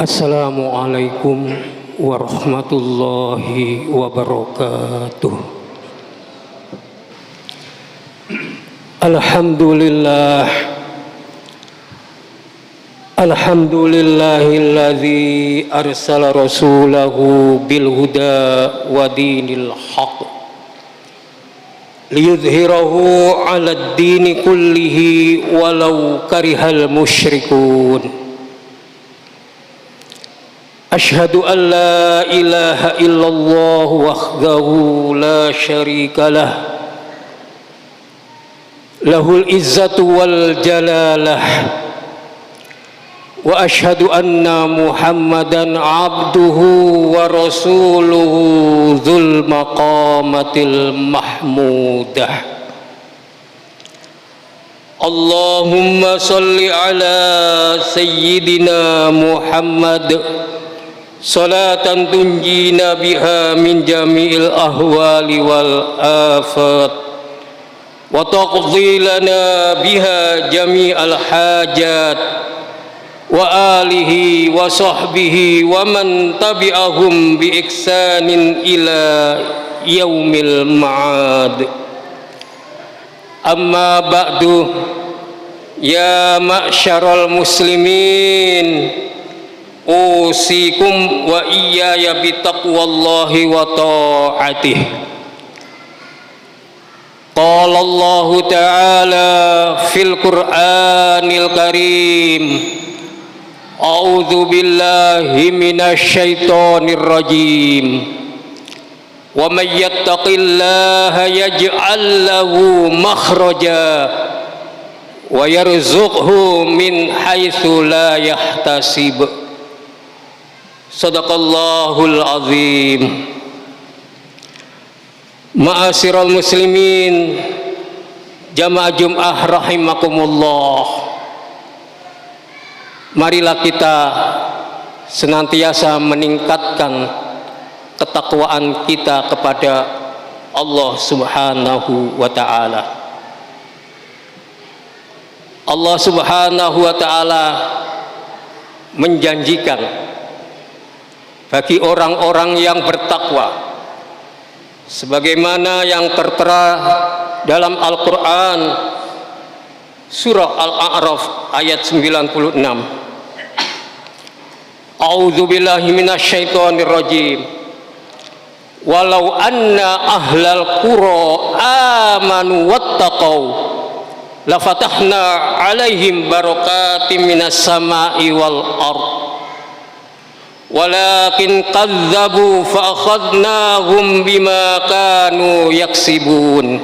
Assalamualaikum warahmatullahi wabarakatuh. Alhamdulillahilladzi arsala rasulahu bil huda wa dinil haq liyudhhirahu 'alad dini kullihi walau karihal musyrikun. Asyhadu an la ilaha illallah wahdahu la syarika lah, lahul izzatu wal jalalah, wa asyhadu anna muhammadan abduhu wa rasuluhu dzul maqamatil mahmudah. Allahumma salli ala sayyidina Muhammad salatan tunjina biha min jami'il ahwali wal afat wa taqdi lana biha jami'al hajat wa alihi wa sahbihi wa man tabi'ahum bi ihsanin ila yaumil ma'ad. Amma ba'du, ya ma'syaral muslimin, usikum wa iyaya bitaqwallahi wa ta'atih. Qala Allah ta'ala fil Qur'anil Karim, a'udzu billahi minasy syaithanir rajim. Wa may yattaqillaha yaj'al lahu makhraja wa yarzuqhu min haitsu la yahtasib. Sadaqallahul azim. Ma'asyiral muslimin, jamaah Jum'ah rahimakumullah. Marilah kita senantiasa meningkatkan ketakwaan kita kepada Allah Subhanahu wa ta'ala. Allah Subhanahu wa ta'ala menjanjikan bagi orang-orang yang bertakwa, sebagaimana yang tertera dalam Al-Quran surah Al-A'raf ayat 96. A'udzu billahi minasy syaithanir rajim. Walau anna ahlal qura amanu wattaqau lafatahna 'alaihim barakatim minas sama'i wal ardh walakin kadzabu fa akhadnahum bima kanu yaksibun.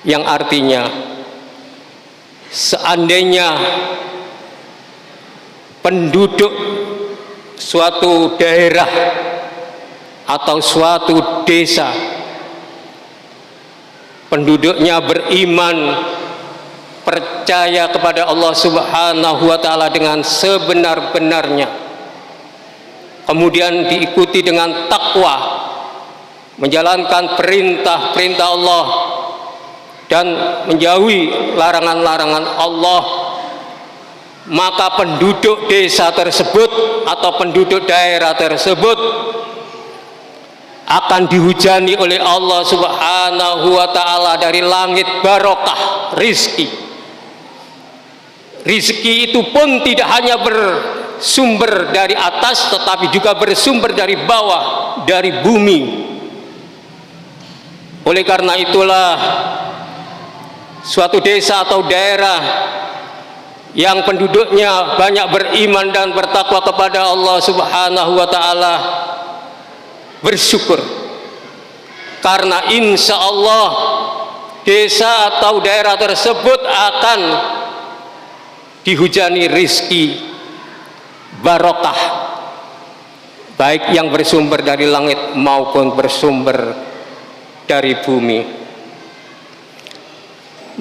Yang artinya, seandainya penduduk suatu daerah atau suatu desa, penduduknya beriman, percaya kepada Allah Subhanahu wa ta'ala dengan sebenar-benarnya, kemudian diikuti dengan takwa, menjalankan perintah-perintah Allah dan menjauhi larangan-larangan Allah, maka penduduk desa tersebut atau penduduk daerah tersebut akan dihujani oleh Allah Subhanahu wa ta'ala dari langit barokah rizki. Rizki itu pun tidak hanya bersumber dari atas, tetapi juga bersumber dari bawah, dari bumi. Oleh karena itulah, suatu desa atau daerah yang penduduknya banyak beriman dan bertakwa kepada Allah Subhanahu wa ta'ala bersyukur, karena insya Allah desa atau daerah tersebut akan dihujani rizki barokah, baik yang bersumber dari langit maupun bersumber dari bumi.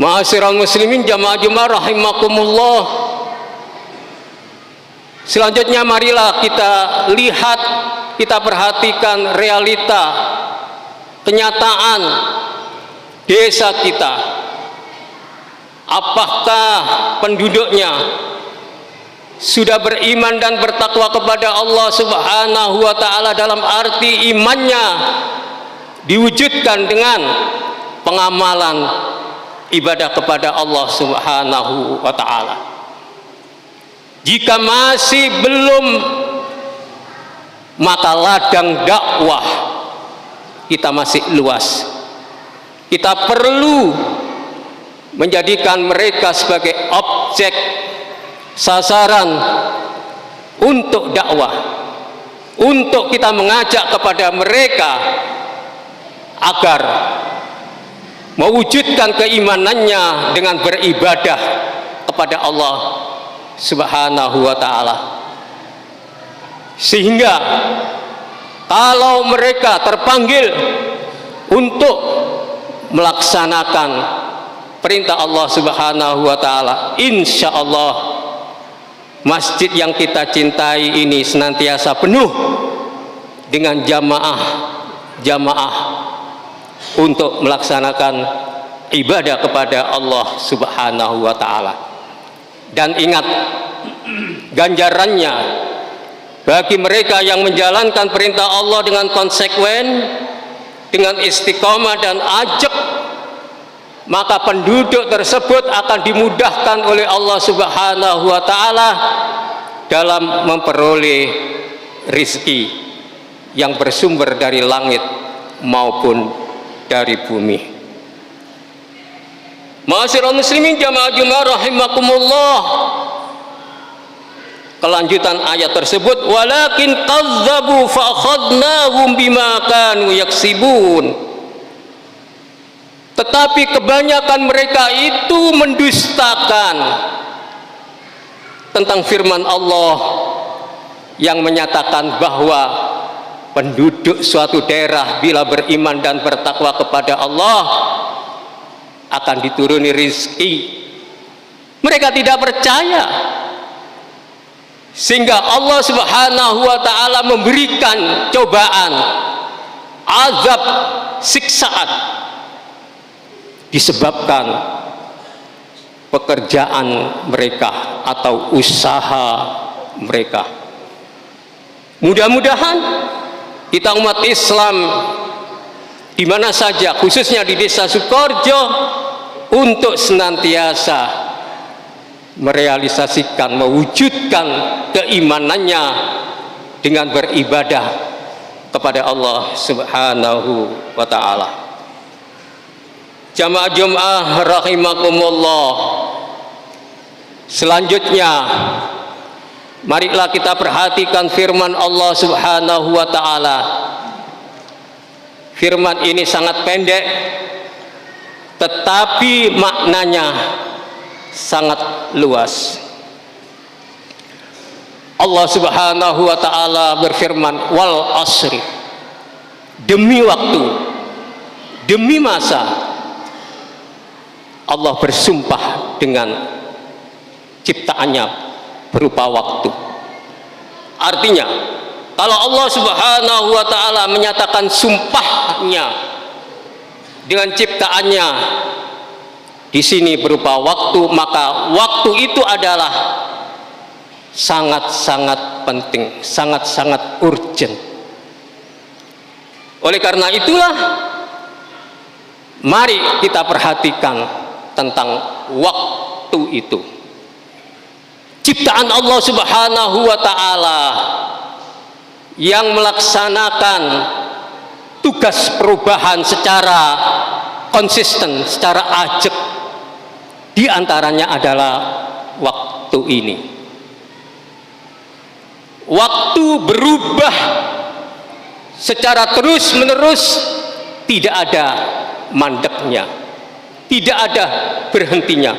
Ma'asyiral muslimin, jamaah Jum'ah rahimakumullah. Selanjutnya marilah kita lihat, kita perhatikan realita, kenyataan desa kita. Apakah penduduknya sudah beriman dan bertakwa kepada Allah Subhanahu wa ta'ala, dalam arti imannya diwujudkan dengan pengamalan ibadah kepada Allah Subhanahu wa ta'ala. Jika masih belum, maka ladang dakwah kita masih luas. Kita perlu menjadikan mereka sebagai objek sasaran untuk dakwah, untuk kita mengajak kepada mereka agar mewujudkan keimanannya dengan beribadah kepada Allah Subhanahu wa ta'ala. Sehingga kalau mereka terpanggil untuk melaksanakan perintah Allah Subhanahu wa ta'ala, insya Allah masjid yang kita cintai ini senantiasa penuh dengan jamaah untuk melaksanakan ibadah kepada Allah Subhanahu wa ta'ala. Dan ingat, ganjarannya bagi mereka yang menjalankan perintah Allah dengan konsekuen, dengan istiqomah dan ajak, maka penduduk tersebut akan dimudahkan oleh Allah Subhanahu wa ta'ala dalam memperoleh rizki yang bersumber dari langit maupun dari bumi. Ma'asyiral muslimin jamaah Jumat rahimakumullah. Kelanjutan ayat tersebut, walakin kazzabu fa akhadnahum bima kanu yaksibun. Tetapi kebanyakan mereka itu mendustakan tentang firman Allah yang menyatakan bahwa penduduk suatu daerah bila beriman dan bertakwa kepada Allah akan dituruni rizki. Mereka tidak percaya, sehingga Allah Subhanahu wa ta'ala memberikan cobaan, azab, siksaan disebabkan pekerjaan mereka atau usaha mereka. Mudah-mudahan kita umat Islam di mana saja, khususnya di desa Sukoharjo, untuk senantiasa merealisasikan, mewujudkan keimanannya dengan beribadah kepada Allah Subhanahu wa ta'ala. Jamaah Jumat rahimakumullah. Selanjutnya, marilah kita perhatikan firman Allah Subhanahu wa ta'ala. Firman ini sangat pendek, tetapi maknanya sangat luas. Allah Subhanahu wa ta'ala berfirman, wal asri, demi waktu, demi masa, Allah bersumpah dengan ciptaannya berupa waktu. Artinya, kalau Allah Subhanahu wa ta'ala menyatakan sumpahnya dengan ciptaannya di sini berupa waktu, maka waktu itu adalah sangat-sangat penting, sangat-sangat urgent. Oleh karena itulah, mari kita perhatikan tentang waktu itu. Ciptaan Allah Subhanahu wa ta'ala yang melaksanakan tugas perubahan secara konsisten, secara ajak, di antaranya adalah waktu ini. Waktu berubah secara terus-menerus, tidak ada mandeknya, tidak ada berhentinya,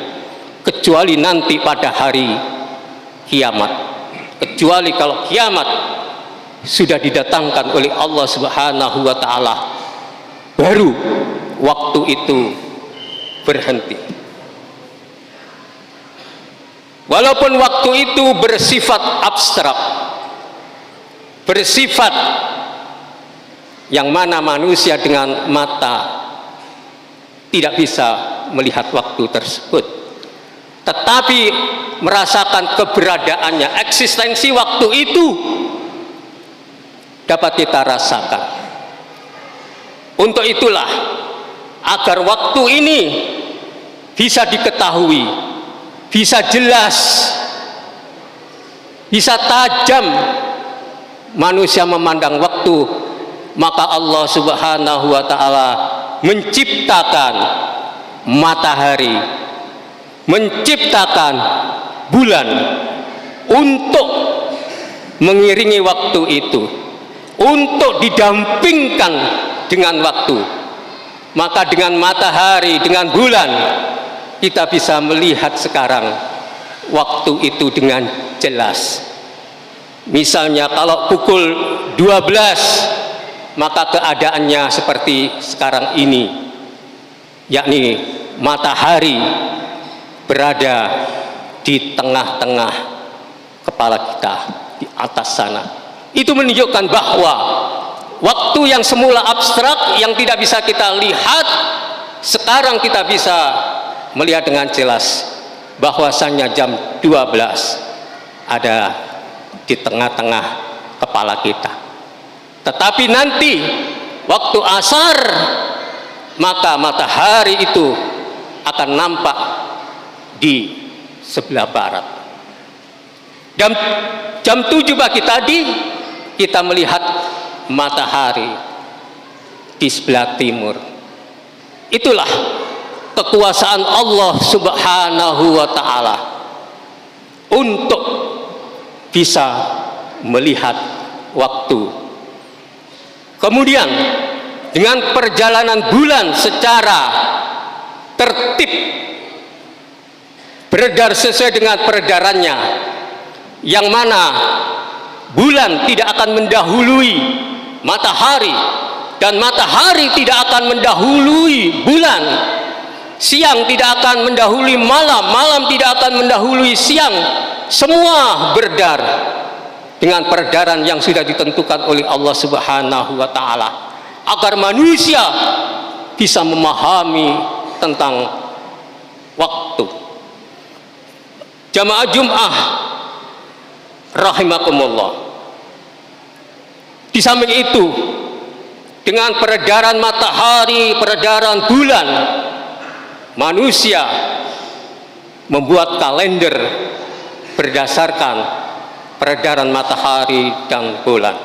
kecuali nanti pada hari kiamat. Kecuali kalau kiamat sudah didatangkan oleh Allah Subhanahu wa ta'ala, baru waktu itu berhenti. Walaupun waktu itu bersifat abstrak, bersifat yang mana manusia dengan mata tidak bisa melihat waktu tersebut, tetapi merasakan keberadaannya, eksistensi waktu itu dapat kita rasakan. Untuk itulah, agar waktu ini bisa diketahui, bisa jelas, bisa tajam manusia memandang waktu, maka Allah Subhanahu wa ta'ala menciptakan matahari, menciptakan bulan untuk mengiringi waktu itu, untuk didampingkan dengan waktu. Maka dengan matahari, dengan bulan, kita bisa melihat sekarang waktu itu dengan jelas. Misalnya kalau pukul 12, maka keadaannya seperti sekarang ini, yakni matahari berada di tengah-tengah kepala kita, di atas sana. Itu menunjukkan bahwa waktu yang semula abstrak, yang tidak bisa kita lihat, sekarang kita bisa melihat dengan jelas bahwasanya jam 12 ada di tengah-tengah kepala kita. Tetapi nanti waktu asar, maka matahari itu akan nampak di sebelah barat. Jam 7 pagi tadi kita melihat matahari di sebelah timur. Itulah kekuasaan Allah Subhanahu wa ta'ala untuk bisa melihat waktu. Kemudian dengan perjalanan bulan secara tertib, beredar sesuai dengan peredarannya, yang mana bulan tidak akan mendahului matahari dan matahari tidak akan mendahului bulan, siang tidak akan mendahului malam, malam tidak akan mendahului siang. Semua beredar dengan peredaran yang sudah ditentukan oleh Allah Subhanahu wa ta'ala, agar manusia bisa memahami tentang waktu. Jamaah Jum'ah rahimakumullah, di samping itu, dengan peredaran matahari, peredaran bulan, manusia membuat kalender berdasarkan peredaran matahari dan bulan.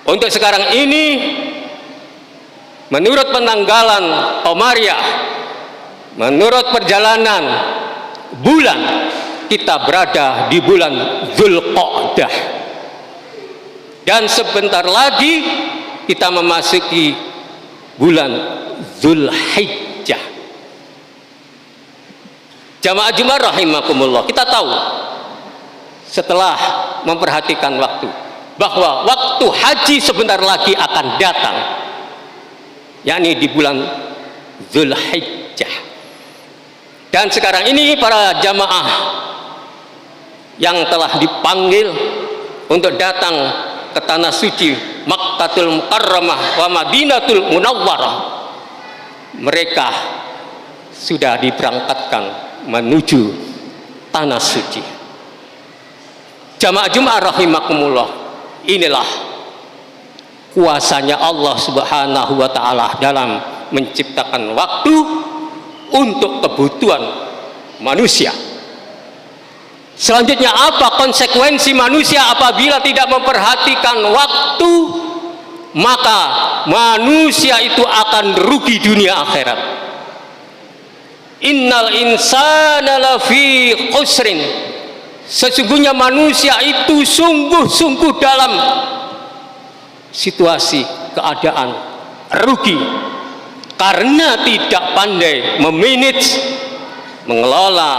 Untuk sekarang ini, menurut penanggalan Qamariyah, menurut perjalanan bulan, kita berada di bulan Dzulqa'dah, dan sebentar lagi kita memasuki bulan Dzulhijjah. Jamaah Jumat rahimakumullah, kita tahu setelah memperhatikan waktu bahwa waktu haji sebentar lagi akan datang, yakni di bulan Dzulhijjah. Dan sekarang ini para jamaah yang telah dipanggil untuk datang ke tanah suci Makkatul Mukarramah wa Madinatul Munawwarah, mereka sudah diberangkatkan menuju tanah suci. Jamaah Jumat rahimakumullah, inilah kuasanya Allah Subhanahu wa ta'ala dalam menciptakan waktu untuk kebutuhan manusia. Selanjutnya, apa konsekuensi manusia apabila tidak memperhatikan waktu? Maka manusia itu akan rugi dunia akhirat. Innal insana lafi khusrin, sesungguhnya manusia itu sungguh-sungguh dalam situasi keadaan rugi, karena tidak pandai memanage, mengelola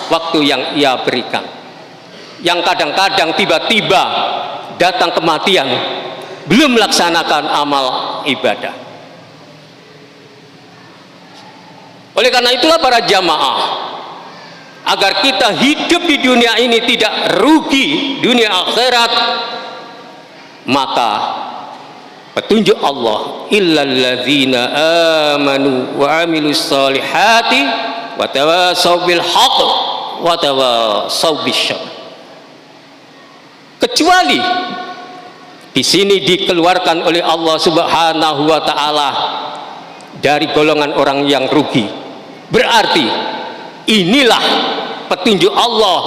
waktu yang ia berikan, yang kadang-kadang tiba-tiba datang kematian, belum melaksanakan amal ibadah. Oleh karena itulah para jamaah, agar kita hidup di dunia ini tidak rugi dunia akhirat, maka petunjuk Allah, illal ladzina amanu wa amilus solihati wa tawasaw bil haqq wa tawasaw bis sabr. Kecuali di sini dikeluarkan oleh Allah Subhanahu wa taala dari golongan orang yang rugi. Berarti inilah petunjuk Allah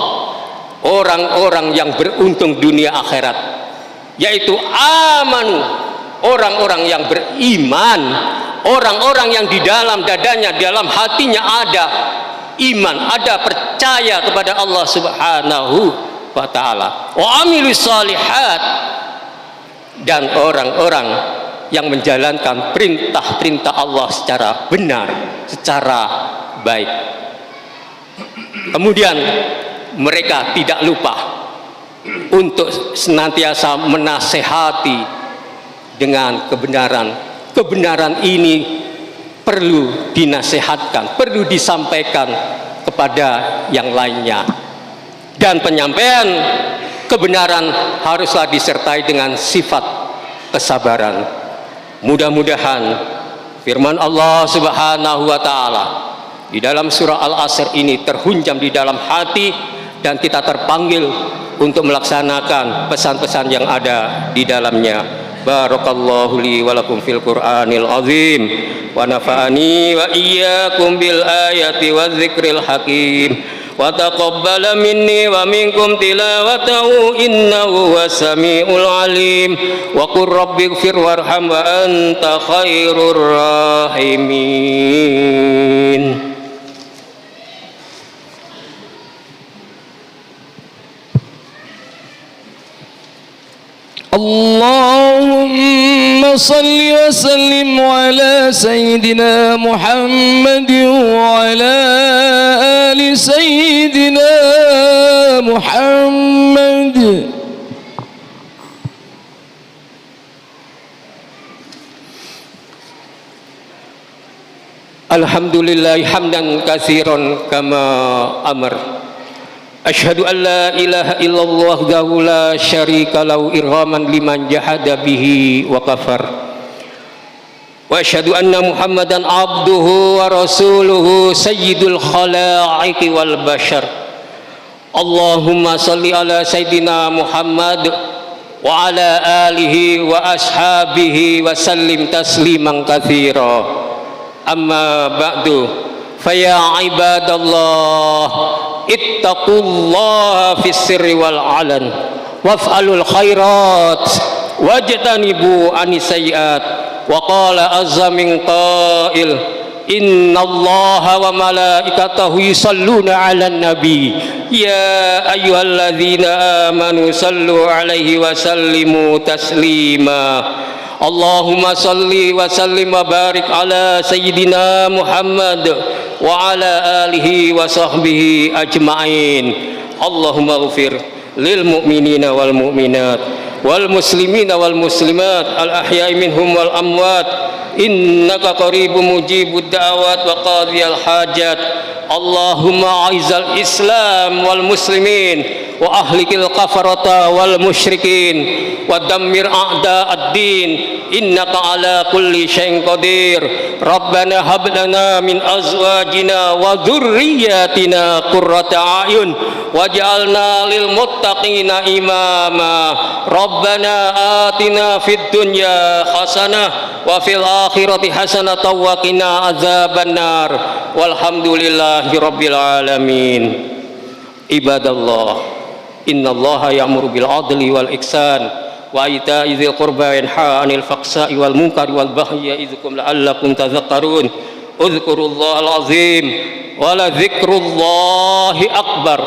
orang-orang yang beruntung dunia akhirat, yaitu amanu, orang-orang yang beriman, orang-orang yang di dalam dadanya, dalam hatinya ada iman, ada percaya kepada Allah Subhanahu wa taala, wa amilus shalihat, dan orang-orang yang menjalankan perintah-perintah Allah secara benar, secara baik. Kemudian mereka tidak lupa untuk senantiasa menasehati dengan kebenaran. Kebenaran ini perlu dinasehatkan, perlu disampaikan kepada yang lainnya. Dan penyampaian kebenaran haruslah disertai dengan sifat kesabaran. Mudah-mudahan firman Allah Subhanahu wa taala di dalam surah Al-Asr ini terhunjam di dalam hati, dan kita terpanggil untuk melaksanakan pesan-pesan yang ada di dalamnya. Barakallahu li wa lakum fil Qur'anil azim wa nafa'ani wa iyyakum bil ayati wa dzikril hakim. Wa taqabbala minni wa minkum tilawatahu innahu was-sami'ul alim. Wa qur rabbighfir warham wa anta khairur rahimin. Allahumma salli wa sallim ala Sayyidina Muhammad wa ala ali Sayyidina Muhammad. Alhamdulillah hamdan katsiran kama amar. Asyhadu an la ilaha illallah wahdahu la syarika lahu irhaman liman jahada bihi wa kafar. Wa asyhadu anna Muhammadan abduhu wa rasuluhu sayyidul khalaiqi wal bashar. Allahumma salli ala sayyidina Muhammad wa ala alihi wa ashabihi wa sallim tasliman katsira. Amma ba'du, fa ya ibadallah ittaqullaha fis sirri wal alan waf'alul khairat wajtanibu anis sayyiat. Wa qala azza min qail innallaha wa malaikatahu yusalluna 'alan nabi ya ayyuhalladzina amanu sallu 'alaihi wa sallimu taslima. Allahumma salli wa sallim wa barik ala sayyidina Muhammad wa ala alihi wa sahbihi ajma'in. Allahumma ghfir lil mu'minina wal mu'minat wal muslimina wal muslimat al ahya'i minhum wal amwat innaka qaribun mujibud da'awat wa qadiyal hajat. Allahumma a'izzal islam wal muslimin wa ahlikil kafarata wal musyrikin wa dammir a'da'ad-din innaka ala kulli syai'in qadir. Rabbana hab lana min azwajina wa dzurriyyatina qurrata a'yun waj'alna lil muttaqina imama. Rabbana atina fid dunya hasanah wa fil akhirati hasanah wa qina adzabannar. Walhamdulillahi rabbil alamin. Ibadallah, innallaha ya'muru bil adli wal ihsan wa ita'i dzil qurba wa yanha 'anil fahsya'i wal munkari wal baghi ya'idzukum la'allakum tadhakkarun. Udhkurullahal azim wa la dzikrullahi akbar.